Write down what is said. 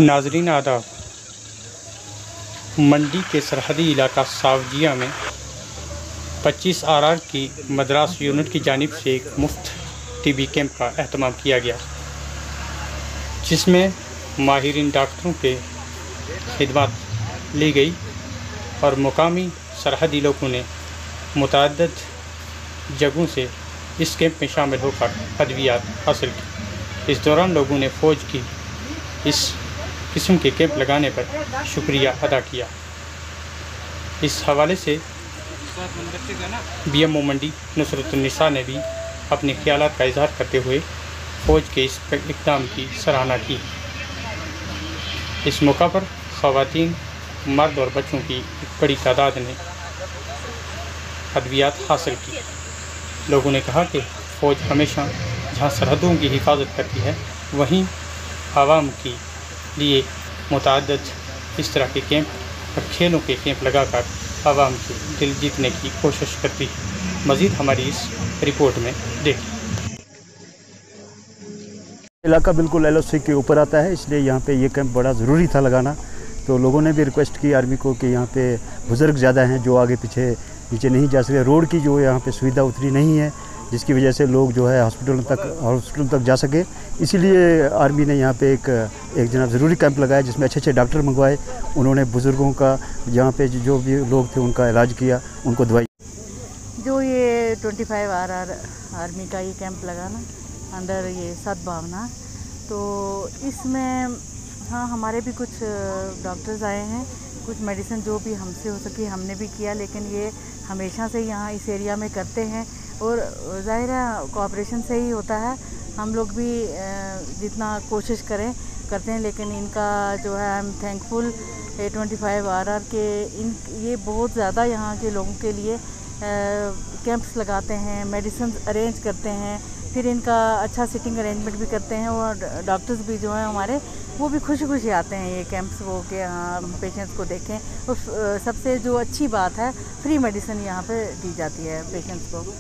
नाजरीन आदाब। मंडी के सरहदी इलाका सावजिया में 25 RR की मद्रास यूनिट की जानिब से एक मुफ्त टीबी कैंप का एहतमाम किया गया, जिसमें माहिरीन डॉक्टरों के खिदमत ली गई और मुकामी सरहदी लोगों ने मुतअद्दिद जगहों से इस कैंप में शामिल होकर अद्वियात हासिल की। इस दौरान लोगों ने फ़ौज की इस किस्म के कैंप लगाने पर शुक्रिया अदा किया। इस हवाले से BMO मंडी नुसरतुन्निसा ने भी अपने ख्यालात का इजहार करते हुए फ़ौज के इस इक़दाम की सराहना की। इस मौका पर ख़वातीन, मर्द और बच्चों की एक बड़ी तादाद ने अद्वियात हासिल की। लोगों ने कहा कि फ़ौज हमेशा जहां सरहदों की हिफाजत करती है, वहीं आवाम के लिए मुतअद्दिद इस तरह के कैंप और खेलों के कैंप लगाकर आवाम के दिल जीतने की कोशिश करती है। मज़ीद हमारी इस रिपोर्ट में देखिए। इलाका बिल्कुल LOC के ऊपर आता है, इसलिए यहाँ पे ये कैंप बड़ा ज़रूरी था लगाना। तो लोगों ने भी रिक्वेस्ट की आर्मी को कि यहाँ पे बुज़ुर्ग ज़्यादा हैं जो आगे पीछे नीचे नहीं जा सके, रोड की जो यहाँ पे सुविधा उतनी नहीं है, जिसकी वजह से लोग जो है हॉस्पिटल तक जा सके। इसीलिए आर्मी ने यहाँ पे एक जना ज़रूरी कैंप लगाया, जिसमें अच्छे डॉक्टर मंगवाए। उन्होंने बुज़ुर्गों का यहाँ पे जो भी लोग थे उनका इलाज किया, उनको दवाई। जो ये 25 RR आर्मी का ये कैंप लगाना अंडर ये सद्भावना, तो इसमें हाँ हमारे भी कुछ डॉक्टर्स आए हैं, कुछ मेडिसिन जो भी हमसे हो सकी हमने भी किया, लेकिन ये हमेशा से यहाँ इस एरिया में करते हैं और ज़ाहिर है कोऑपरेशन से ही होता है। हम लोग भी जितना कोशिश करते हैं, लेकिन इनका जो है आई एम थैंकफुल 25 RR के ये बहुत ज़्यादा यहाँ के लोगों के लिए कैंप्स लगाते हैं, मेडिसिन अरेंज करते हैं, फिर इनका अच्छा सिटिंग अरेंजमेंट भी करते हैं और डॉक्टर्स भी जो हैं हमारे वो भी खुशी आते हैं ये कैंप्स वो के हम पेशेंट्स को देखें। और सबसे जो अच्छी बात है, फ्री मेडिसिन यहाँ पे दी जाती है पेशेंट्स को।